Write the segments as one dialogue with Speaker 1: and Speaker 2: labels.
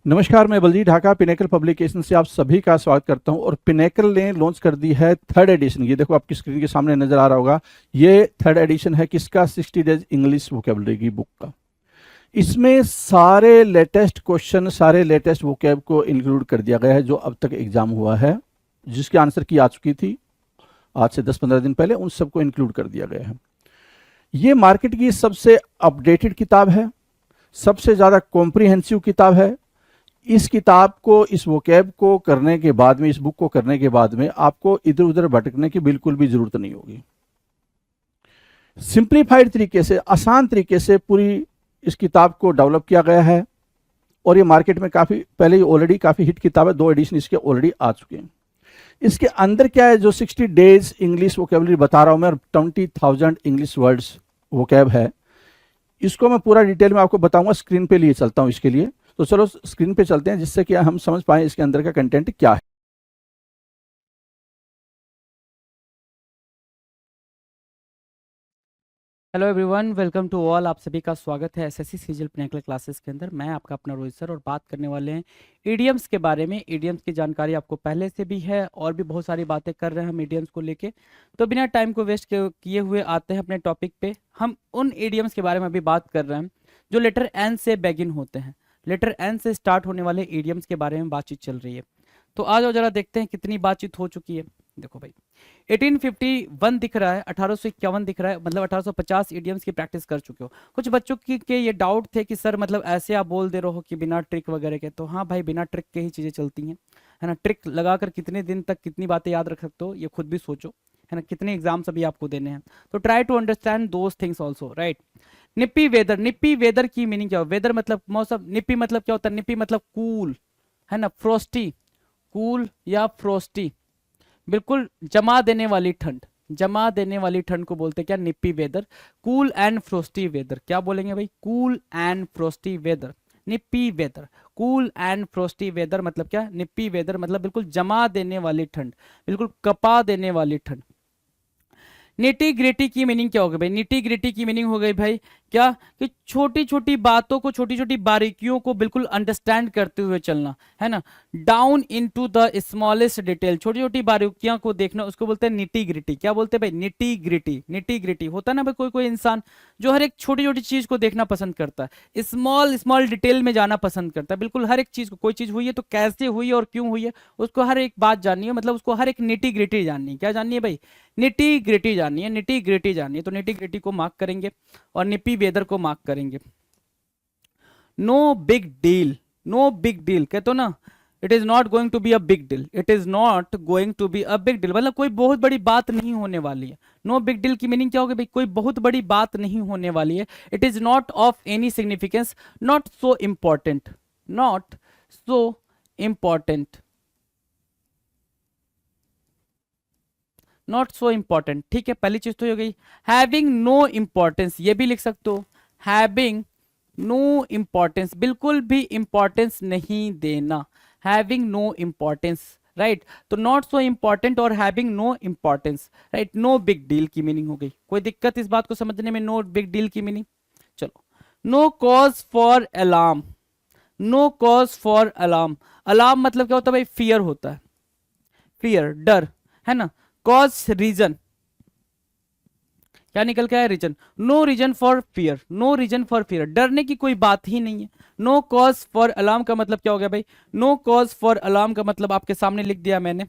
Speaker 1: नमस्कार, मैं Baljeet Dhaka pinnacle publication से आप सभी का स्वागत करता हूं। और पिनेकल ने लॉन्च कर दी है थर्ड एडिशन। ये देखो आपकी स्क्रीन के सामने नजर आ रहा होगा। ये थर्ड एडिशन है किसका? 60 डेज इंग्लिश वोकेबलरी की बुक का। इसमें सारे लेटेस्ट क्वेश्चन, सारे लेटेस्ट वोकेब को इंक्लूड कर दिया गया है जो अब तक एग्जाम हुआ है, जिसकी आंसर की आ चुकी थी आज से 10-15 दिन पहले, उन सबको इंक्लूड कर दिया गया है। ये मार्केट की सबसे अपडेटेड किताब है, सबसे ज़्यादा कॉम्प्रिहेंसिव किताब है। इस किताब को, इस वोकैब को करने के बाद में, इस बुक को करने के बाद में आपको इधर उधर भटकने की बिल्कुल भी जरूरत नहीं होगी। सिंप्लीफाइड तरीके से, आसान तरीके से पूरी इस किताब को डेवलप किया गया है। और ये मार्केट में काफ़ी पहले ही ऑलरेडी काफ़ी हिट किताब है, 2 एडिशन इसके ऑलरेडी आ चुके हैं। इसके अंदर क्या है, जो 60 डेज इंग्लिश वोकेबलरी बता रहा हूं मैं, 20,000 इंग्लिश वर्ड्स वोकैब है, इसको मैं पूरा डिटेल में आपको बताऊंगा। स्क्रीन पे लिए चलता हूं इसके लिए, तो चलो स्क्रीन पे चलते हैं जिससे कि हम समझ पाए इसके अंदर का कंटेंट क्या है।
Speaker 2: Hello everyone, welcome to all. आप सभी का स्वागत है एसएससी सीजीएल पिनेकल क्लासेस के अंदर। मैं आपका अपना रोहित सर और बात करने वाले हैं ईडियम्स के बारे में। ईडियम्स की जानकारी आपको पहले से भी है और भी बहुत सारी बातें कर रहे हैं हम ईडियम्स को लेके। तो बिना टाइम को वेस्ट किए हुए आते हैं अपने टॉपिक पे। हम उन ईडियम्स के बारे में अभी बात कर रहे हैं जो लेटर एन से बेगिन होते हैं। लेटर एन से स्टार्ट होने वाले ईडियम्स के बारे में बातचीत चल रही है। तो आ जाओ जरा देखते हैं कितनी बातचीत हो चुकी है। देखो भाई, 1851 दिख रहा है, 1851 दिख रहा है, मतलब 1850 इडियम्स की प्रैक्टिस कर चुके हो। कुछ बच्चों के ये डाउट थे कि सर मतलब ऐसे आप बोल दे रहे हो कि बिना ट्रिक वगैरह के। तो हाँ भाई, बिना ट्रिक के ही चीज़ें चलती हैं, है ना। ट्रिक लगाकर कितने दिन तक कितनी बातें याद रख सकते हो, ये खुद भी सोचो, है ना। कितने एग्जाम्स अभी आपको देने हैं, तो try to understand those things also, right. Nippy weather, nippy weather की मीनिंग क्या हो? वेदर मतलब मौसम, निप्पी मतलब क्या होता है? निप्पी मतलब कूल, है ना। फ्रोस्टी, कूल या फ्रोस्टी, बिल्कुल जमा देने वाली ठंड। जमा देने वाली ठंड को बोलते हैं क्या? Nippy weather. Cool and frosty weather, क्या बोलेंगे भाई? Cool and frosty weather, nippy weather. Cool and frosty weather मतलब क्या? निप्पी वेदर मतलब बिल्कुल जमा देने वाली ठंड, बिल्कुल कपा देने वाली ठंड। निटी ग्रिटी की मीनिंग क्या होगी भाई? निटी ग्रिटी की मीनिंग हो गई भाई क्या? कि छोटी छोटी बातों को, छोटी छोटी बारीकियों को बिल्कुल अंडरस्टैंड करते हुए चलना, है ना। Down into the smallest detail, छोटी छोटी बारीकियों को देखना, उसको बोलते हैं निटी ग्रिटी। क्या बोलते हैं भाई? Nitty gritty. निटी ग्रिटी होता है ना भाई, कोई कोई इंसान जो हर एक छोटी छोटी चीज को देखना पसंद करता है, स्मॉल स्मॉल डिटेल में जाना पसंद करता है। बिल्कुल हर एक चीज को, कोई चीज हुई है तो कैसे हुई है और क्यों हुई है, उसको हर एक बात जाननी है, मतलब उसको हर एक निटी ग्रिटी जाननी है। क्या जाननी है भाई? निटी ग्रिटी जाननी है, निटी ग्रिटी जाननी है। तो निटी ग्रिटी को मार्क करेंगे और निप्पी वेदर को मार्क करेंगे। No big deal, no big deal कहते हो ना, it is not going to be a big deal. It is not going to be a big deal मतलब कोई बहुत बड़ी बात नहीं होने वाली है। नो बिग डील की मीनिंग क्या होगी भाई? कोई बहुत बड़ी बात नहीं होने वाली है। It is not of any significance, not so important, not so important, not so important. ठीक है, पहली चीज तो ये हो गई। हैविंग नो इंपॉर्टेंस, ये भी लिख सकते हो, हैविंग नो इंपॉर्टेंस, बिल्कुल भी इंपॉर्टेंस नहीं देना। Having no importance, right. तो नॉट सो इंपॉर्टेंट और having no importance, right. No big deal की मीनिंग हो गई। कोई दिक्कत इस बात को समझने में? नो बिग डील की मीनिंग। चलो, no cause for alarm, no cause for alarm. Alarm मतलब क्या होता है भाई? फियर होता है, फियर, डर, है ना। कॉज, रीजन, क्या निकल के आया? Reason. No reason for fear, no reason for fear, डरने की कोई बात ही नहीं है। नो कॉज फॉर अलार्म का मतलब क्या हो गया भाई? नो कॉज फॉर अलार्म का मतलब आपके सामने लिख दिया मैंने।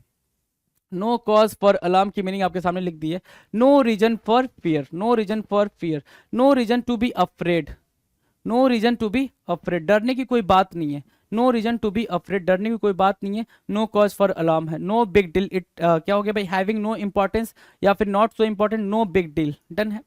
Speaker 2: नो कॉज फॉर अलार्म की मीनिंग आपके सामने लिख दी है। No reason for fear, no reason for fear, no reason to be afraid, no reason to be afraid, डरने की कोई बात नहीं है। No reason to be afraid, डरने की कोई बात नहीं है। नो कॉज फॉर अलार्म है। नो बिग डील, इट क्या हो गया भाई? हैविंग नो इंपॉर्टेंस या फिर not so important, no big deal, done है।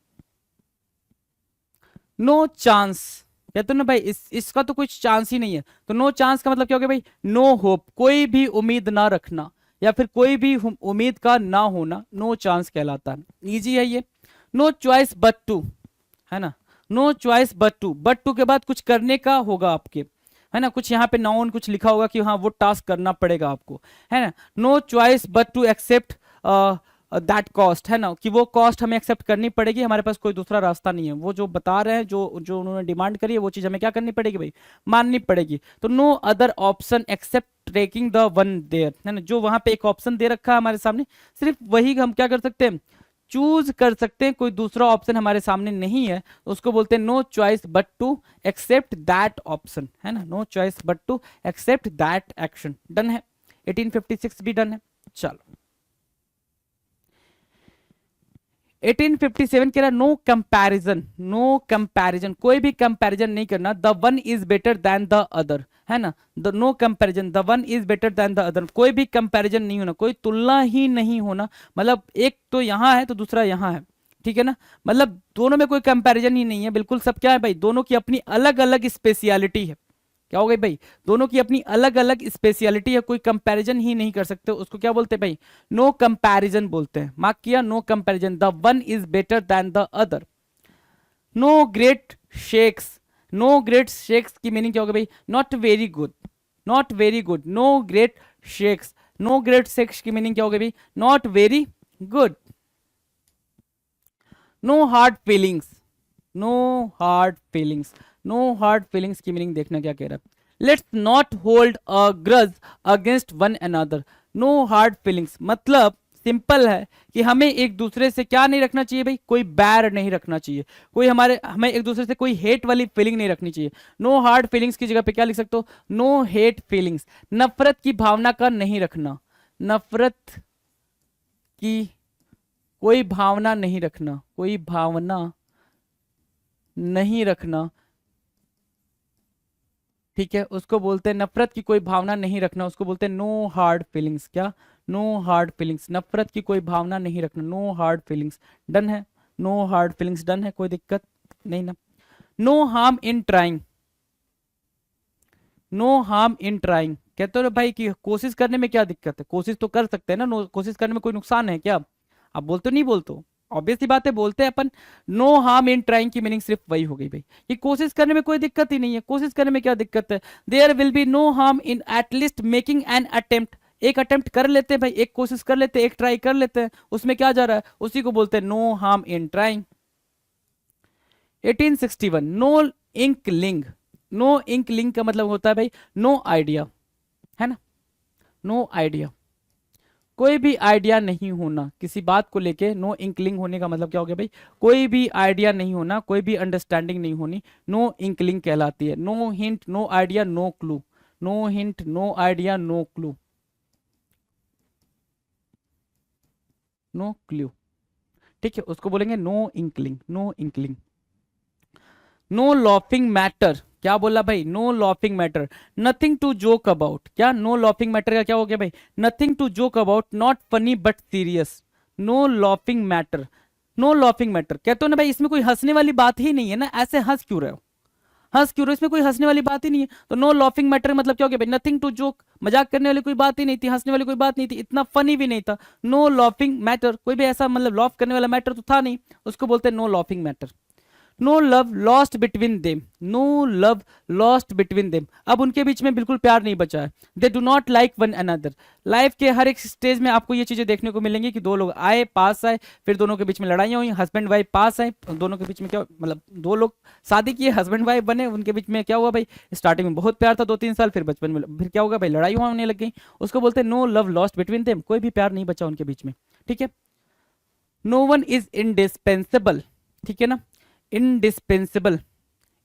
Speaker 2: नो चांस, कहते हो ना भाई इसका तो कुछ चांस ही नहीं है। तो नो चांस का मतलब क्या हो गया भाई? नो होप, कोई भी उम्मीद ना रखना या फिर कोई भी उम्मीद का ना होना, नो चांस कहलाता है। इजी है ये। नो चॉइस बट टू, है ना। नो चॉइस बट टू के बाद कुछ करने का होगा आपके, है ना। कुछ यहाँ पे नाउन कुछ लिखा होगा कि हाँ वो टास्क करना पड़ेगा आपको, है ना। No choice but to accept that cost, है ना, कि वो कॉस्ट हमें एक्सेप्ट करनी पड़ेगी, हमारे पास कोई दूसरा रास्ता नहीं है। वो जो बता रहे हैं, जो जो उन्होंने डिमांड करी है, वो चीज़ हमें क्या करनी पड़ेगी भाई, माननी पड़ेगी। तो no other option except taking the one there, है ना, जो वहां पे एक ऑप्शन दे रखा है हमारे सामने, सिर्फ वही हम क्या कर सकते हैं, चूज कर सकते हैं। कोई दूसरा ऑप्शन हमारे सामने नहीं है, तो उसको बोलते हैं no choice but to accept that option, है ना, no choice but to accept that action. Done है, 1856 भी डन है। चलो 1857 कह रहा नो कंपैरिजन, नो कंपैरिजन, कोई भी कंपैरिजन नहीं करना। The one is better than the other, है ना, the no comparison, the one is better than the other, कोई भी कंपैरिजन नहीं होना, कोई तुलना ही नहीं होना। मतलब एक तो यहाँ है तो दूसरा यहाँ है, ठीक है ना, मतलब दोनों में कोई कंपैरिजन ही नहीं है, बिल्कुल सब क्या है भाई, दोनों की अपनी अलग अलग स्पेशलिटी है। क्या हो गई भाई, दोनों की अपनी अलग अलग स्पेशलिटी है, कोई कंपैरिजन ही नहीं कर सकते, उसको क्या बोलते हैं भाई, नो कंपैरिजन बोलते हैं। मार्क किया, no comparison, the one is better than the other. No great shakes, no great shakes की मीनिंग क्या होगा भाई, not very good, not very good, no great shakes, no great shakes की meaning क्या होगा भाई, not very good. No hard feelings, no hard feelings, no hard feelings की meaning देखना क्या कह रहा है, let's not hold a grudge against one another. No hard feelings मतलब सिंपल है कि हमें एक दूसरे से क्या नहीं रखना चाहिए भाई, कोई बैर नहीं रखना चाहिए, कोई हमें एक दूसरे से कोई हेट वाली फीलिंग नहीं रखनी चाहिए। नो हार्ड फीलिंग्स की जगह पे क्या लिख सकते हो, नो हेट फीलिंग्स, नफरत की भावना का नहीं रखना, नफरत की कोई भावना नहीं रखना, कोई भावना नहीं रखना, ठीक है, उसको बोलते हैं नफरत की कोई भावना नहीं रखना, उसको बोलते हैं नो हार्ड फीलिंग्स। क्या, नो हार्ड फीलिंग्स, नफरत की कोई भावना नहीं रखना, नो हार्ड फीलिंग्स। डन है, नो हार्ड फीलिंग्स डन है, कोई दिक्कत नहीं ना। No harm in trying, no harm in trying, कहते हो भाई कि कोशिश करने में क्या दिक्कत है, कोशिश तो कर सकते हैं ना, कोशिश करने में कोई नुकसान है क्या, आप बोलते हो नहीं बोलते हो, ऑब्वियस सी बात है बोलते हैं अपन। नो हार्म इन ट्राइंग की मीनिंग सिर्फ वही हो गई भाई कि कोशिश करने में कोई दिक्कत ही नहीं है, कोशिश करने में क्या दिक्कत है। There will be no harm in at least making an attempt, एक अटेम्प्ट कर लेते हैं भाई, एक कोशिश कर लेते हैं, एक ट्राई कर लेते हैं, उसमें क्या जा रहा है, उसी को बोलते हैं no harm in trying. 1861 no inkling, no inkling का मतलब होता है भाई नो आइडिया, है ना, नो आइडिया, कोई भी आइडिया नहीं होना किसी बात को लेके। नो इंकलिंग होने का मतलब क्या हो गया भाई, कोई भी आइडिया नहीं होना, कोई भी अंडरस्टैंडिंग नहीं होनी, नो इंकलिंग कहलाती है। No hint, no idea, no clue, no hint, no idea, no clue, no clue, ठीक है, उसको बोलेंगे no inkling, no inkling. No laughing matter, क्या बोला भाई, no laughing matter, nothing to joke about. क्या, नो लॉफिंग मैटर का क्या हो गया भाई, nothing to joke about, not funny but serious, no laughing matter, no laughing matter, कहते हो ना भाई इसमें कोई हंसने वाली बात ही नहीं है ना, ऐसे हंस क्यों रहे हो, हंस क्यों रहे हो, इसमें कोई हंसने वाली बात ही नहीं है। तो नो लॉफिंग मैटर मतलब क्या हो गया भाई, नथिंग टू जोक, मजाक करने वाली कोई बात ही नहीं थी, हंसने वाली कोई बात नहीं थी, इतना फनी भी नहीं था। नो लॉफिंग मैटर, कोई भी ऐसा मतलब लॉफ करने वाला मैटर तो था नहीं, उसको बोलते हैं no laughing matter. No love lost between them, no love lost between them, अब उनके बीच में बिल्कुल प्यार नहीं बचा है। They do not like one another, life के हर एक स्टेज में आपको ये चीजें देखने को मिलेंगी कि दो लोग आए, पास आए, फिर दोनों के बीच में लड़ाइयाँ हुई, हस्बैंड वाइफ पास आए, दोनों के बीच में क्या मतलब दो लोग शादी किए, हस्बैंड वाइफ बने, उनके बीच में क्या हुआ भाई, स्टार्टिंग में बहुत प्यार था 2-3 साल, फिर बचपन में फिर क्या होगा भाई, लड़ाई होने लग गई, उसको बोलते हैं no love lost between them, कोई भी प्यार नहीं बचा उनके बीच में, ठीक है। नो वन इज इनडिस्पेंसेबल, ठीक है ना, indispensable,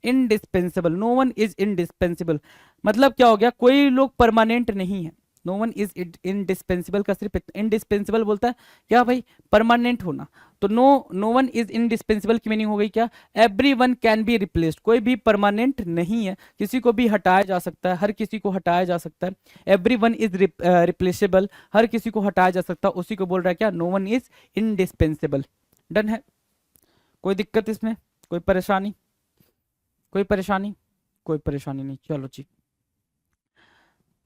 Speaker 2: indispensable, no one is indispensable मतलब क्या हो गया, कोई लोग परमानेंट नहीं है। नो वन इज इनडिस्पेंसिबल का सिर्फ इनडिस्पेंसिबल बोलता है क्या भाई, परमानेंट होना। तो नो वन इज इनडिस्पेंसिबल की मीनिंग हो गई क्या, every one can be replaced, कोई भी परमानेंट नहीं है, किसी को भी हटाया जा सकता है, हर किसी को हटाया जा सकता है। एवरी वन इज रिप्लेसेबल, हर किसी को हटाया जा सकता है, उसी को बोल रहा है क्या, no one is indispensable. Done है, कोई दिक्कत इसमें, कोई परेशानी, कोई परेशानी, कोई परेशानी नहीं। चलो जी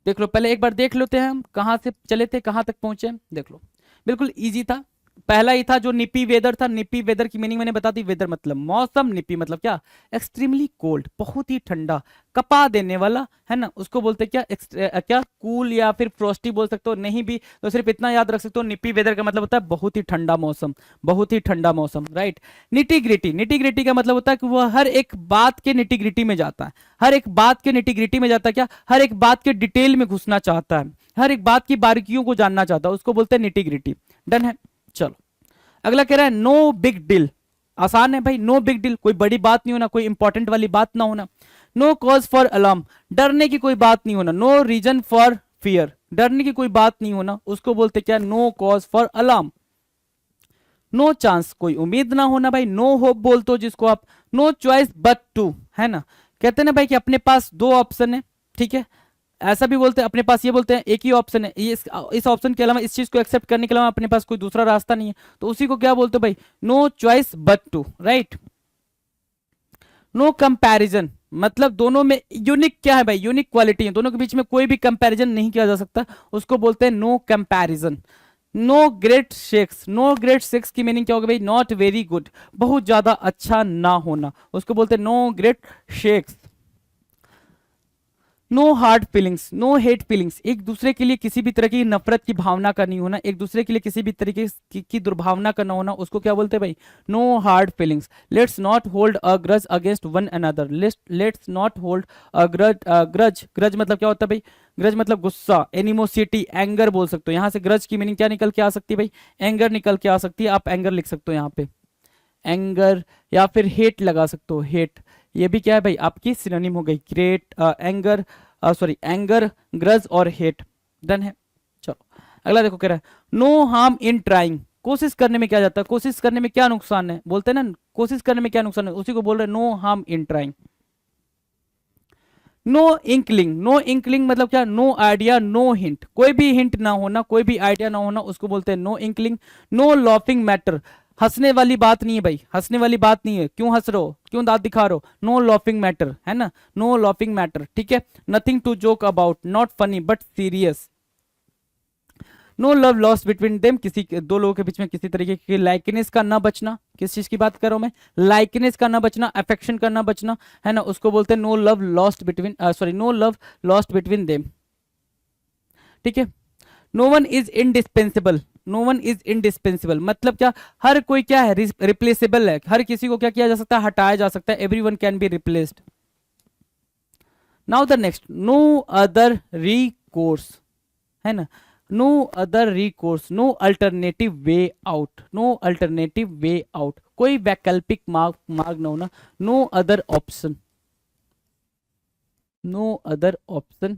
Speaker 2: देख लो, पहले एक बार देख लेते हैं हम कहाँ से चले थे कहाँ तक पहुंचे, देख लो बिल्कुल इजी था, पहला ही था जो निपी वेदर था। निपी वेदर की मीनिंग मैंने बता दी, वेदर मतलब मौसम, निपी मतलब क्या, एक्सट्रीमली कोल्ड, बहुत ही ठंडा, कपा देने वाला, है ना, उसको बोलते क्या, क्या कूल या फिर फ्रॉस्टी बोल सकते हो, नहीं भी तो सिर्फ इतना याद रख सकते हो, निपी वेदर का मतलब होता है बहुत ही ठंडा मौसम, बहुत ही ठंडा मौसम, right. Nitty gritty, nitty gritty का मतलब होता है कि वह हर एक बात के निटी ग्रिटी में जाता है, हर एक बात के निटी ग्रिटी में जाता है, क्या, हर एक बात के डिटेल में घुसना चाहता है, हर एक बात की बारीकियों को जानना चाहता है, उसको बोलते हैं निटी ग्रिटी। डन है। चलो अगला कह रहा है नो बिग डील। आसान है भाई, नो बिग डील, कोई बड़ी बात नहीं होना, कोई इंपॉर्टेंट वाली बात ना होना। नो कॉज फॉर अलार्म, डरने की कोई बात नहीं होना। नो रीजन फॉर फियर, डरने की कोई बात नहीं होना, उसको बोलते क्या, no cause for alarm. No chance, कोई उम्मीद ना होना भाई, नो होप बोलते हो जिसको आप। नो चॉइस बट टू, है ना, कहते हैं ना भाई कि अपने पास दो ऑप्शन है, ठीक है, ऐसा भी बोलते हैं अपने पास, ये बोलते हैं एक ही ऑप्शन है, ये इस ऑप्शन के अलावा, इस चीज को एक्सेप्ट करने के अलावा अपने पास कोई दूसरा रास्ता नहीं है, तो उसी को क्या बोलते हो भाई, no choice but to, right. No comparison, मतलब दोनों में यूनिक क्या है भाई, यूनिक क्वालिटी है, दोनों के बीच में कोई भी कंपैरिजन नहीं किया जा सकता, उसको बोलते हैं no comparison. No great shakes, no great shakes की मीनिंग क्या होगा भाई, नॉट वेरी गुड, बहुत ज्यादा अच्छा ना होना, उसको बोलते हैं no great shakes. No hard feelings, no hate feelings, एक दूसरे के लिए किसी भी तरह की नफरत की भावना का नहीं होना, एक दूसरे के लिए किसी भी तरीके की दुर्भावना का ना होना, उसको क्या बोलते हैं भाई, no hard feelings. Let's not hold a grudge against one another, let's not hold a grudge, grudge, grudge मतलब क्या होता है भाई, ग्रज मतलब गुस्सा, एनिमोसिटी, एंगर बोल सकते हो, यहाँ से ग्रज की मीनिंग क्या निकल के आ सकती है भाई, एंगर निकल के आ सकती है, आप एंगर लिख सकते हो यहाँ पे, एंगर, या फिर हेट लगा सकते हो, हेट, ये भी क्या है भाई आपकी सिनोनिम हो गई, great, anger, sorry anger, grudge और हेट। डन है। चलो अगला देखो, कह रहा है नो हार्म इन ट्राइंग, कोशिश करने में क्या जाता है, कोशिश करने में क्या नुकसान है, बोलते हैं ना कोशिश करने में क्या नुकसान है, उसी को बोल रहे हैं no harm in trying. No inkling, no inkling मतलब क्या, नो आइडिया, नो हिंट, कोई भी हिंट ना होना, कोई भी आइडिया ना होना, उसको बोलते हैं no inkling. No laughing matter, हंसने वाली बात नहीं है भाई, हंसने वाली बात नहीं है, क्यों हंस रहे हो, क्यों दांत दिखा रहे हो, नो लॉफिंग मैटर, है ना, नो लॉफिंग मैटर, ठीक है। Nothing to joke about, not funny but serious. No love lost between them, किसी दो लोगों के बीच में किसी तरीके की लाइकनेस का ना बचना, किस चीज की बात कर रहा हूं मैं, लाइकनेस का ना बचना, अफेक्शन का ना बचना, है ना, उसको बोलते हैं no love lost between, sorry no love lost between them, ठीक है। No one is indispensable, no one is indispensable मतलब क्या, हर कोई क्या है, रिप्लेसेबल है, हर किसी को क्या किया जा सकता है, हटाया जा सकता है, everyone can be replaced. Now the next, no other recourse, है ना, no other recourse, no alternative way out, no alternative way out, कोई वैकल्पिक मार्ग मार्ग ना होना, no other option, no other option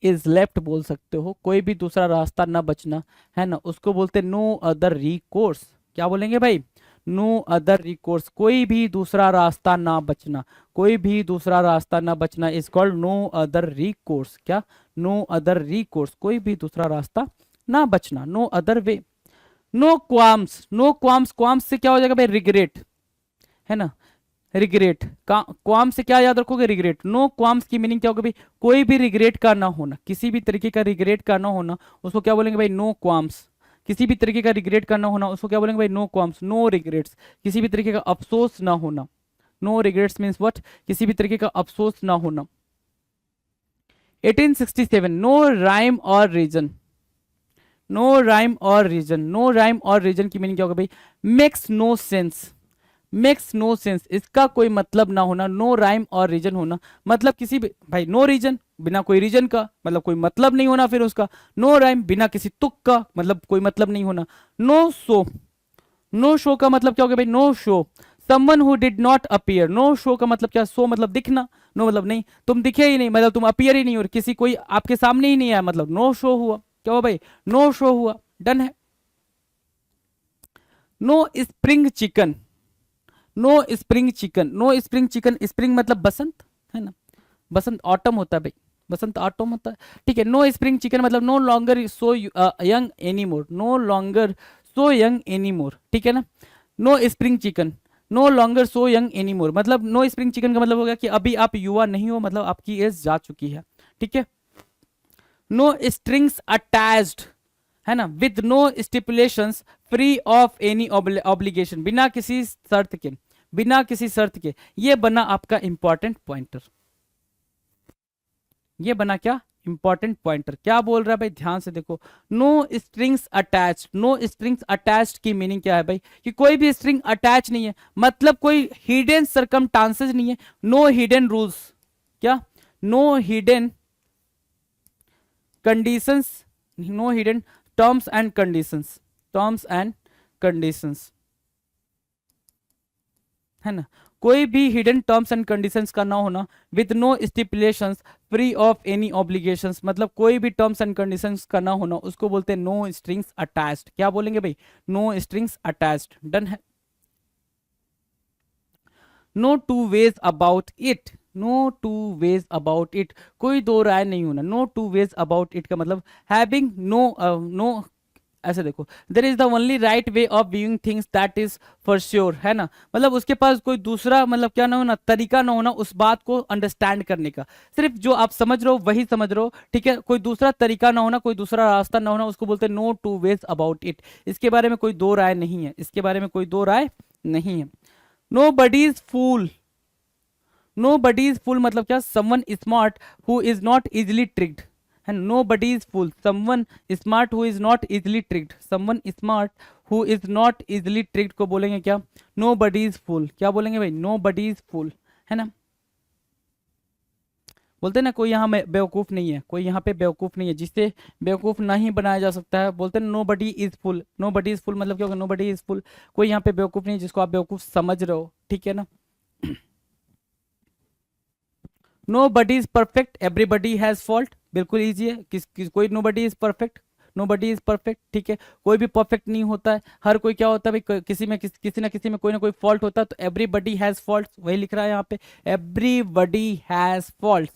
Speaker 2: is left बोल सकते हो, कोई भी दूसरा रास्ता ना बचना, है ना, उसको बोलते हैं नो अदर रिकोर्स। क्या बोलेंगे भाई, नो अदर रिकोर्स, कोई भी दूसरा रास्ता ना बचना, कोई भी दूसरा रास्ता ना बचना is called no other recourse. क्या, नो अदर रिकोर्स, कोई भी दूसरा रास्ता ना बचना, no other way. No qualms, no qualms, qualms से क्या हो जाएगा भाई, रिग्रेट, है ना, रिग्रेट, क्वाम से क्या याद रखोगे, रिग्रेट। नो क्वाम्स की मीनिंग क्या होगा भाई, कोई भी रिग्रेट का ना होना, किसी भी तरीके का रिग्रेट का ना होना, उसको क्या बोलेंगे भाई, नो क्वाम्स। किसी भी तरीके का रिग्रेट करना होना, उसको क्या बोलेंगे भाई, नो क्वाम्स, नो रिग्रेट्स, किसी भी तरीके का अफसोस ना होना, नो रिग्रेट्स मीन्स व्हाट, किसी भी तरीके का अफसोस ना होना। 1867, no rhyme or reason, no rhyme or reason, no rhyme or reason की मीनिंग क्या होगा भाई, makes no sense, makes no sense, इसका कोई मतलब ना होना, नो राइम और रीजन होना, मतलब किसी भी भाई, नो रीजन बिना कोई रीजन का, मतलब कोई मतलब नहीं होना फिर उसका, नो राइम बिना किसी तुक का, मतलब कोई मतलब नहीं होना। नो शो, नो शो का मतलब क्या होगा भाई, no show, someone who did not appear, no show का मतलब क्या, शो मतलब दिखना, नो मतलब नहीं, तुम दिखे ही नहीं, मतलब तुम अपीयर ही नहीं हो, किसी कोई आपके सामने ही नहीं आया, मतलब नो शो हुआ, क्या हुआ भाई, नो शो हुआ। डन है। No spring chicken, no spring chicken, no spring chicken, spring मतलब बसंत, है ना, बसंत ऑटम होता है भाई, बसंत ऑटम होता है, ठीक है। नो स्प्रिंग चिकन मतलब no longer so young anymore, no longer so young anymore, ठीक है ना। No spring chicken, no longer so young anymore, मतलब नो स्प्रिंग चिकन का मतलब हो गया कि अभी आप युवा नहीं हो, मतलब आपकी एज जा चुकी है, ठीक है। नो स्ट्रिंग्स अटैच्ड, है ना, with no stipulations, free of any obligation, बिना किसी शर्त के, बिना किसी शर्त के। ये बना आपका इंपॉर्टेंट पॉइंटर, ये बना क्या इंपॉर्टेंट पॉइंटर। क्या बोल रहा है भाई, ध्यान से देखो, no strings attached. No strings attached की मीनिंग क्या है भाई, कि कोई भी स्ट्रिंग अटैच नहीं है, मतलब कोई हिडन सरकमस्टांसेस नहीं है, नो हिडन रूल्स, क्या, no hidden conditions, no hidden terms and conditions, terms and conditions, है ना, कोई भी हिडन टर्म्स एंड कंडीशंस का ना होना, with no stipulations, free of any obligations, मतलब कोई भी टर्म्स एंड कंडीशंस का ना होना, उसको बोलते हैं नो स्ट्रिंग्स अटैच्ड। क्या बोलेंगे भाई, नो स्ट्रिंग्स अटैच्ड। डन है। No two ways about it, no two ways about it, कोई दो राय नहीं होना। No two ways about it का मतलब हैविंग नो ऐसे देखो, there is the only right way of viewing things that is for sure, है ना, मतलब उसके पास कोई दूसरा मतलब क्या ना होना, तरीका ना होना उस बात को अंडरस्टैंड करने का, सिर्फ जो आप समझ रहे हो वही समझ रहे हो, ठीक है, कोई दूसरा तरीका ना होना, कोई दूसरा रास्ता ना होना, उसको बोलते हैं no two ways about it. इसके बारे में कोई दो राय नहीं है, इसके बारे में कोई दो राय नहीं है। Nobody is fool, nobody is fool मतलब क्या, someone smart who is not easily tricked, है, nobody is fool, someone smart who is not easily tricked, someone smart who is not easily tricked को बोलेंगे क्या, no buddy is फूल। क्या बोलेंगे भाई, no buddy is फूल, है ना, बोलते हैं ना कोई यहाँ में बेवकूफ नहीं है, कोई यहाँ पे बेवकूफ नहीं है, जिससे बेवकूफ नहीं बनाया जा सकता है, बोलते हैं nobody is full. Nobody is full मतलब क्या होगा, नो बडी इज फुल, कोई यहाँ पे बेवकूफ नहीं है जिसको आप बेवकूफ समझ रहे हो, ठीक है ना। Nobody is perfect, everybody has fault, बिल्कुल ईजी है, कोई nobody is perfect, nobody is perfect, ठीक है, कोई भी परफेक्ट नहीं होता है, हर कोई क्या होता है भाई, किसी में किसी ना किसी में कोई ना कोई फॉल्ट होता है, तो एवरीबडी हैज फॉल्ट, वही लिख रहा है यहाँ पे, everybody has fault.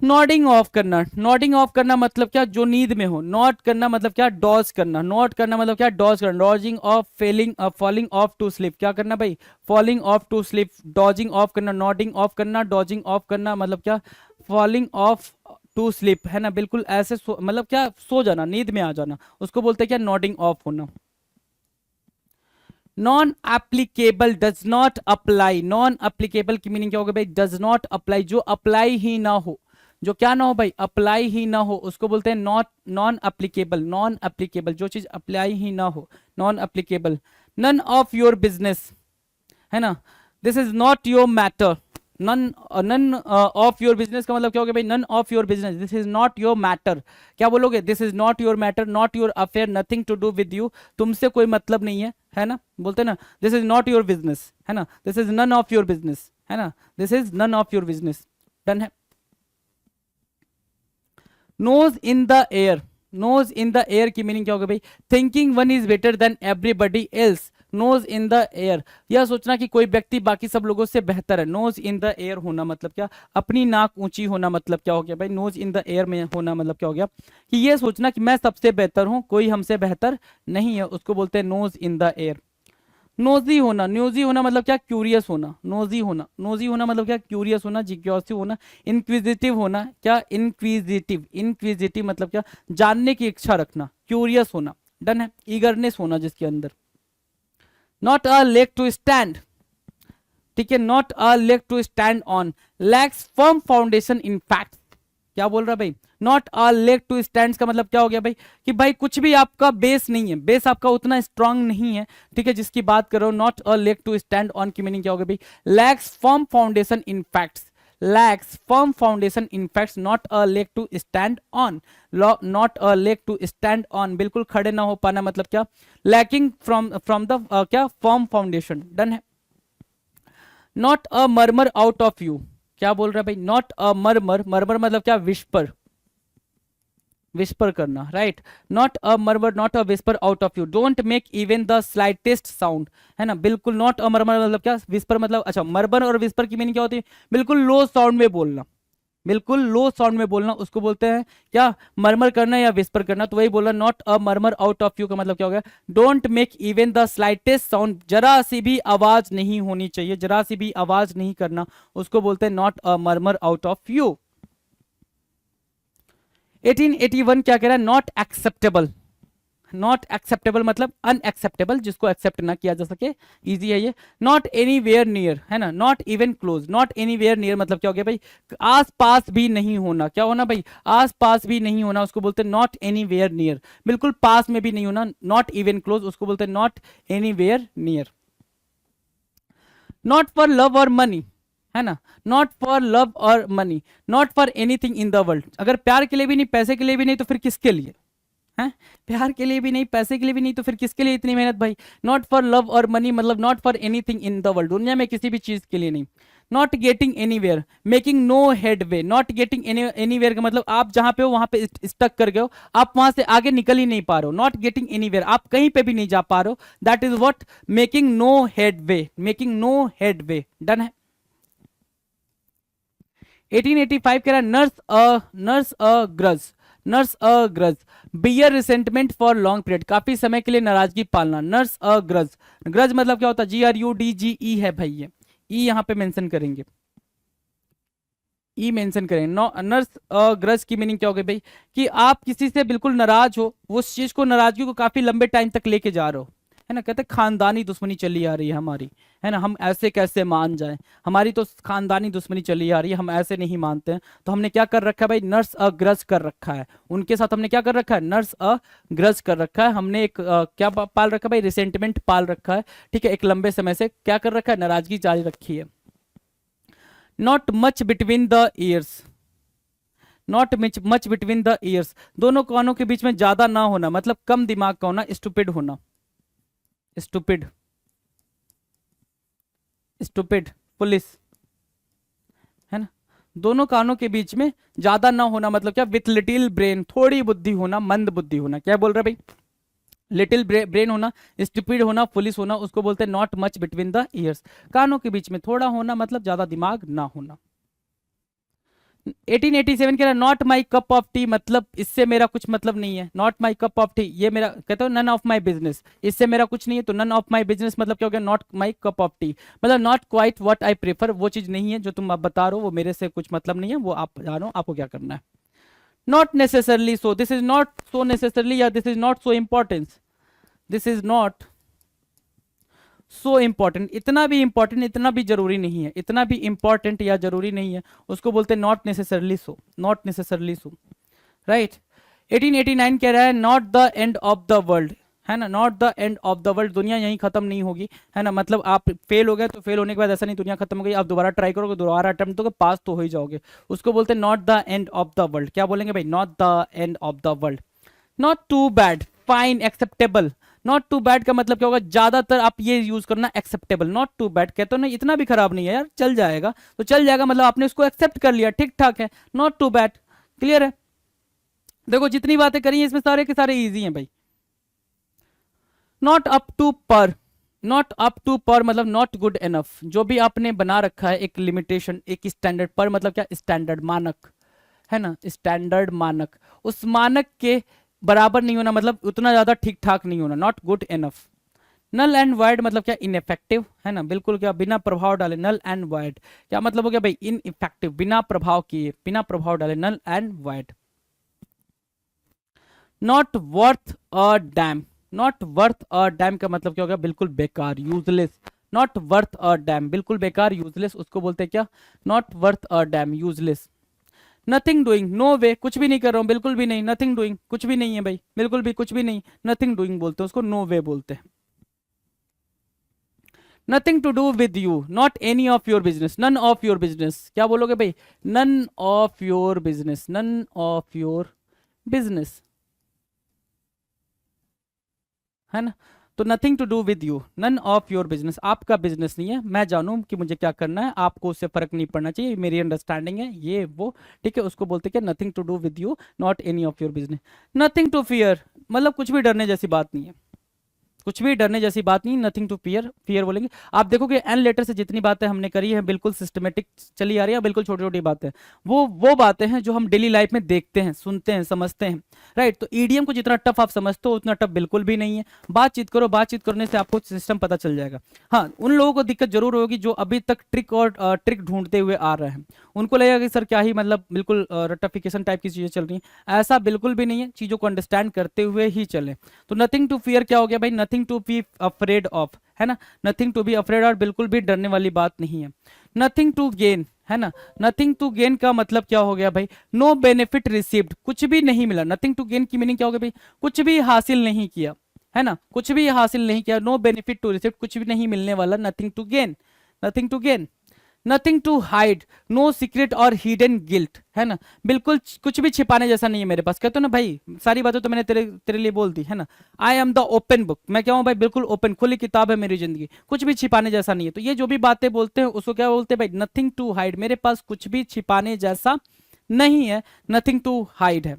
Speaker 2: Nodding off करना, नॉडिंग ऑफ करना मतलब क्या, जो नींद में हो, नॉट करना मतलब क्या, डॉज करना, नॉट करना मतलब क्या, डॉज करना, dozing off, failing, falling off to sleep, क्या करना भाई, falling off to sleep, dozing off करना, नॉडिंग ऑफ करना, डॉजिंग ऑफ करना मतलब क्या, फॉलिंग ऑफ टू स्लीप, है ना, बिल्कुल ऐसे मतलब क्या, सो जाना, नींद में आ जाना, उसको बोलते हैं क्या, नॉडिंग ऑफ होना। Non applicable, does not apply, non applicable की मीनिंग क्या होगा भाई, डज नॉट अप्लाई, जो अप्लाई ही ना हो, जो क्या ना हो भाई, अप्लाई ही ना हो, उसको बोलते हैं not, non applicable, non applicable, जो चीज अप्लाई ही ना हो, non applicable. None of your business, है ना, this is not your matter, none none of your business का मतलब क्या हो गया भाई, none of your business, this is not your matter, क्या बोलोगे, this is not your matter, not your affair, nothing to do with you, तुमसे कोई मतलब नहीं है ना, बोलते हैं ना, this is not your business, है ना, this is none of your business, है ना, this is none of your business. Done है। Nose in the air, nose in the air की मीनिंग क्या होगा भाई, thinking one is better than everybody else, nose in the air, यह सोचना कि कोई व्यक्ति बाकी सब लोगों से बेहतर है। नोज इन द एयर होना मतलब क्या, अपनी नाक ऊंची होना मतलब क्या हो गया भाई, नोज इन द एयर में होना मतलब क्या हो गया, कि ये सोचना कि मैं सबसे बेहतर हूं, कोई हमसे बेहतर नहीं है, उसको बोलते हैं nose in the air. Nosy होना, न्यूजी होना मतलब क्या, क्यूरियस होना, नोजी होना, नोजी होना मतलब क्या, क्यूरियस होना, जिज्ञासु होना। इंक्विजिटिव होना, क्या, इंक्विजिटिव, इंक्विजिटिव मतलब क्या, जानने की इच्छा रखना, क्यूरियस होना। डन है। ईगरनेस होना जिसके अंदर। Not a leg to stand, ठीक है, not a leg to stand on, lacks firm foundation in fact, क्या बोल रहा है भाई, not a leg to stand का मतलब क्या हो गया भाई, कि भाई कुछ भी आपका बेस नहीं है, बेस आपका उतना स्ट्रांग नहीं है, ठीक है, जिसकी बात करो, not a leg to stand on की मीनिंग क्या होगा भाई, lacks firm foundation in facts, lacks firm foundation in facts, not a leg to stand on, not a leg to stand on, बिल्कुल खड़े ना हो पाना मतलब क्या, लैकिंग फ्रॉम द क्या, फर्म फाउंडेशन। डन है। Not a murmur out of you, क्या बोल रहा है भाई, नॉट अ मर्मर, मर्मर मतलब क्या, विस्पर, विस्पर करना, right, not a murmur, not a whisper out of you, don't make even the slightest sound, है ना, बिल्कुल, नॉट अ मर्मर मतलब क्या, विस्पर मतलब, अच्छा, मर्मर और विस्पर की मीनिंग क्या होती है, बिल्कुल लो साउंड में बोलना, बिल्कुल लो साउंड में बोलना, उसको बोलते हैं क्या, मर्मर करना या विस्पर करना, तो वही बोला, not a murmur out of you का मतलब क्या हो गया, don't make even the slightest sound, जरा सी भी आवाज नहीं होनी चाहिए, जरा सी भी आवाज नहीं करना, उसको बोलते हैं not a murmur out of you. 1881 क्या कह रहा है, नॉट एक्सेप्टेबल, नॉट एक्सेप्टेबल मतलब अनएक्सेप्टेबल, जिसको एक्सेप्ट ना किया जा सके, इजी है ये। नॉट एनी वेयर नियर, है ना, not even close, not anywhere near मतलब क्या हो गया भाई, आस पास भी नहीं होना, क्या होना भाई, आस पास भी नहीं होना, उसको बोलते हैं नॉट एनी वेयर नियर, बिल्कुल पास में भी नहीं होना, नॉट इवन क्लोज, उसको बोलते हैं not anywhere near. Not for love or money, है ना, not for love or money, not for anything in the world, अगर प्यार के लिए भी नहीं, पैसे के लिए भी नहीं, तो फिर किसके लिए हैं, प्यार के लिए भी नहीं, पैसे के लिए भी नहीं, तो फिर किसके लिए इतनी मेहनत भाई। Not for love or money मतलब not for anything in the world, दुनिया में किसी भी चीज के लिए नहीं। Not getting anywhere, making no headway, not getting anywhere का मतलब आप जहां पे हो वहां पे स्टक कर गए हो, आप वहां से आगे निकल ही नहीं पा रहे हो, नॉट गेटिंग एनीवेयर, आप कहीं पे भी नहीं जा पा रहे हो, that is what making no headway, making no headway, done है। 1885 कह रहा है nurse a grudge, nurse a grudge, bear resentment for long period, काफी समय के लिए नाराजगी पालना, नर्स अ ग्रज, ग्रज मतलब क्या होता है, GRUDGE है भाई, ये ई यहां पे मेंशन करेंगे, ई मेंशन करेंगे। नर्स अ ग्रज की मीनिंग क्या होगी भाई, कि आप किसी से बिल्कुल नाराज हो, उस चीज को, नाराजगी को काफी लंबे टाइम तक लेके जा रहे हो, है ना, कहते हैं खानदानी दुश्मनी चली आ रही है हमारी, है ना, हम ऐसे कैसे मान जाएं, हमारी तो खानदानी दुश्मनी चली आ रही है, हम ऐसे नहीं मानते हैं, तो हमने क्या कर रखा है भाई, नर्स अ ग्रज कर रखा है, उनके साथ हमने क्या कर रखा है, नर्स अ ग्रज कर रखा है, हमने एक क्या पाल रखा है भाई, रिसेंटमेंट पाल रखा है, ठीक है, एक लंबे समय से क्या कर रखा है, नाराजगी जारी रखी है। Not much between the years, not much between the years, दोनों कानों के बीच में ज्यादा ना होना मतलब कम दिमाग का होना, स्टूपिड होना, स्टूपिड, स्टूपिड, पुलिस, है ना, दोनों कानों के बीच में ज्यादा ना होना मतलब क्या, विथ लिटिल ब्रेन, थोड़ी बुद्धि होना, मंद बुद्धि होना, क्या बोल रहे भाई, लिटिल ब्रेन होना, स्टूपिड होना, पुलिस होना, उसको बोलते हैं not much between the years, कानों के बीच में थोड़ा होना मतलब ज्यादा दिमाग ना होना। 1887 कह रहा है not my cup of tea मतलब इससे मेरा कुछ मतलब नहीं है, not my cup of T, ये मेरा, कहता हूँ नन ऑफ माई बिजनेस, इससे मेरा कुछ नहीं है, तो नन ऑफ माई बिजनेस मतलब क्या हो गया, not my cup of tea, मतलब not quite what I prefer, वो चीज नहीं है जो तुम आप बता रहे हो, वो मेरे से कुछ मतलब नहीं है, वो आप जानो आपको क्या करना है। Not necessarily so, this is not so necessarily, या this is not so importance, this is not so important, इतना भी इंपॉर्टेंट, इतना भी जरूरी नहीं है, इतना भी इंपॉर्टेंट या जरूरी नहीं है, उसको बोलते हैं not necessarily so, not necessarily so, right. 1889 कह रहा है not the end of the world, है ना, not the end of the world, दुनिया यहीं खत्म नहीं होगी, है ना, मतलब आप फेल हो गए तो फेल होने के बाद ऐसा नहीं दुनिया खत्म हो गई, आप दोबारा ट्राई करोगे, दोबारा अटेम्प्ट दोगे, पास तो हो ही जाओगे, उसको बोलते हैं not the end of the world, क्या बोलेंगे भाई, not the end of the world. Not too bad, fine, acceptable, not too bad का मतलब क्या होगा, ज्यादातर आप ये यूज करना, एक्सेप्टेबल, नॉट टू बैड, कहते हो ना इतना भी खराब नहीं है यार, चल जाएगा, तो चल जाएगा मतलब आपने उसको एक्सेप्ट कर लिया, ठीक ठाक है, नॉट टू बैड, क्लियर है। देखो जितनी बातें करी हैं इसमें सारे के सारे इजी हैं भाई। नॉट अप टू पर, नॉट अप टू पर मतलब नॉट गुड एनफ, जो भी आपने बना रखा है एक लिमिटेशन, एक स्टैंडर्ड, पर मतलब क्या, स्टैंडर्ड, मानक, है ना, स्टैंडर्ड मानक, उस मानक के बराबर नहीं होना मतलब उतना ज्यादा ठीक ठाक नहीं होना, not good enough. Null and void मतलब क्या, इनइफेक्टिव, है ना, बिल्कुल क्या, बिना प्रभाव डाले, नल एंड वाइड क्या मतलब हो गया भाई, इनइफेक्टिव, बिना प्रभाव किए, बिना प्रभाव डाले, null and void. Not worth a damn, not worth a damn का मतलब क्या हो गया, बिल्कुल बेकार, useless, not worth a damn, बिल्कुल बेकार, यूजलेस, उसको बोलते हैं क्या, not worth a damn, useless. Nothing doing, no way, कुछ भी नहीं कर रहा हूं, बिल्कुल भी नहीं, नथिंग डूइंग, कुछ भी नहीं है भाई, बिल्कुल भी कुछ भी नहीं, नथिंग डूइंग बोलते हैं उसको, नो वे बोलते हैं। Nothing to do with you, not any of your business, none of your business, क्या बोलोगे भाई, none of your business, none of your business, है ना, तो nothing to do with you, none of your business, आपका business नहीं है, मैं जानूं कि मुझे क्या करना है, आपको उससे फर्क नहीं पड़ना चाहिए, मेरी अंडरस्टैंडिंग है ये वो, ठीक है, उसको बोलते क्या, nothing to do with you, not any of your business. Nothing to fear मतलब कुछ भी डरने जैसी बात नहीं है, कुछ भी डरने जैसी बात नहीं, नथिंग टू फियर, फियर बोलेंगे। आप देखोगे एन लेटर से जितनी बातें हमने करी है बिल्कुल सिस्टमेटिक चली आ रही है, बिल्कुल छोटी छोटी बातें, वो बातें हैं जो हम डेली लाइफ में देखते हैं, सुनते हैं, समझते हैं, राइट। तो ईडीएम को जितना टफ आप समझते हो उतना टफ बिल्कुल भी नहीं है। बातचीत करो, बातचीत करने से आपको सिस्टम पता चल जाएगा। हाँ, उन लोगों को दिक्कत जरूर होगी जो अभी तक ट्रिक ढूंढते हुए आ रहे हैं, उनको लगेगा कि सर क्या ही मतलब बिल्कुल रटिफिकेशन टाइप की चीजें चल रही हैं। ऐसा बिल्कुल भी नहीं है, चीजों को अंडरस्टैंड करते हुए ही चले। तो नथिंग टू फियर क्या हो गया भाई, nothing to be afraid of, है ना, नथिंग टू बी अफ्रेड, और बिल्कुल भी डरने वाली बात नहीं है। नथिंग टू गेन, है ना, नथिंग टू गेन का मतलब क्या हो गया भाई, नो बेनिफिट रिसीव्ड, कुछ भी नहीं मिला। नथिंग टू गेन की मीनिंग क्या हो गया भाई, कुछ भी हासिल नहीं किया, है ना, कुछ भी हासिल नहीं किया। नो बेनिफिट टू रिसीव, कुछ भी नहीं मिलने वाला, nothing to gain, nothing to gain. Nothing to hide, no secret और हिडन गिल्ट, है ना, बिल्कुल कुछ भी छिपाने जैसा नहीं है मेरे पास। कहते हो ना भाई, सारी बातें तो मैंने तेरे लिए बोल दी, है ना। I am the open book, मैं क्या हूँ भाई, बिल्कुल ओपन, खुली किताब है मेरी जिंदगी, कुछ भी छिपाने जैसा नहीं है। तो ये जो भी बातें बोलते हैं उसको क्या बोलते हैं भाई, नथिंग टू हाइड, मेरे पास कुछ भी छिपाने जैसा नहीं है, नथिंग टू हाइड है।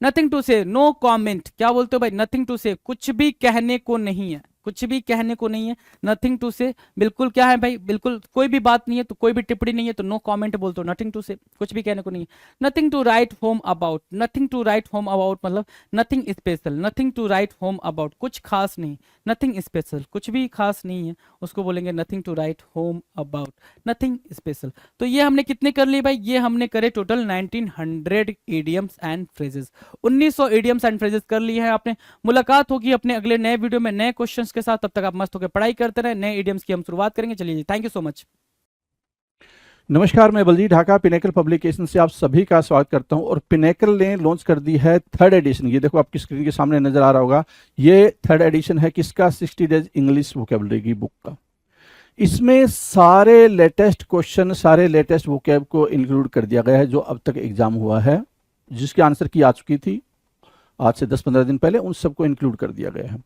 Speaker 2: नथिंग टू से, नो कॉमेंट, क्या बोलते हो भाई, नथिंग टू से, कुछ भी कहने को नहीं है, कुछ भी कहने को नहीं है। नथिंग टू से बिल्कुल क्या है भाई, बिल्कुल कोई भी बात नहीं है, तो कोई भी टिप्पणी नहीं है, तो नो कमेंट बोलते हो। नथिंग टू से, कुछ भी कहने को नहीं है। Nothing to write home about, nothing to write home about मतलब nothing special, nothing to write home about, कुछ खास नहीं, नथिंग स्पेशल, कुछ भी खास नहीं है, उसको बोलेंगे nothing to write home about, nothing special. तो ये हमने कितने कर लिए भाई, ये हमने करे total 1900 idioms and phrases, 1900 idioms and phrases कर लिए हैं आपने। मुलाकात होगी अपने अगले नए वीडियो में नए क्वेश्चंस के साथ, तब तक आप मस्त होकर पढ़ाई करते रहे। नए इडियम्स की हम शुरुआत करेंगे। चलिए, थैंक यू सो मच।
Speaker 1: नमस्कार, मैं बलजीत ढाका पिनेकल पब्लिकेशन से आप सभी का स्वागत करता हूं। और पिनेकल ने लॉन्च कर दी है थर्ड एडिशन, ये देखो आपकी स्क्रीन के सामने नजर आ रहा होगा, ये थर्ड एडिशन है किसका, 60 डेज इंग्लिश वोकेबलरी की बुक का। इसमें सारे लेटेस्ट क्वेश्चन, सारे लेटेस्ट वोकेब को इंक्लूड कर दिया गया है जो अब तक एग्जाम हुआ है, जिसकी आंसर की आ चुकी थी आज से 10-15 दिन पहले, उन सबको इंक्लूड कर दिया गया है।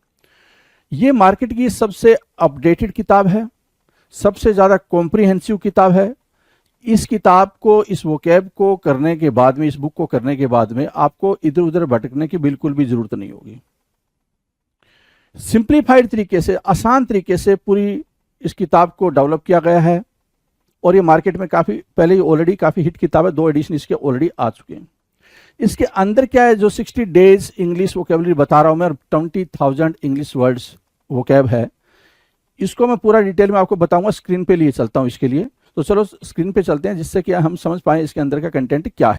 Speaker 1: ये मार्केट की सबसे अपडेटेड किताब है, सबसे ज़्यादा कॉम्प्रिहेंसिव किताब है। इस किताब को, इस वोकैब को करने के बाद में, इस बुक को करने के बाद में आपको इधर उधर भटकने की बिल्कुल भी जरूरत नहीं होगी। सिंप्लीफाइड तरीके से, आसान तरीके से पूरी इस किताब को डेवलप किया गया है। और ये मार्केट में काफ़ी पहले ही ऑलरेडी काफ़ी हिट किताब है, 2 एडिशन इसके ऑलरेडी आ चुके हैं। इसके अंदर क्या है, जो 60 डेज इंग्लिश वोकेबलरी बता रहा हूं मैं, 20,000 इंग्लिश वर्ड्स वोकैब है, इसको मैं पूरा डिटेल में आपको बताऊंगा। स्क्रीन पे लिए चलता हूं इसके लिए, तो चलो स्क्रीन पे चलते हैं जिससे कि हम समझ पाए इसके अंदर का कंटेंट क्या है।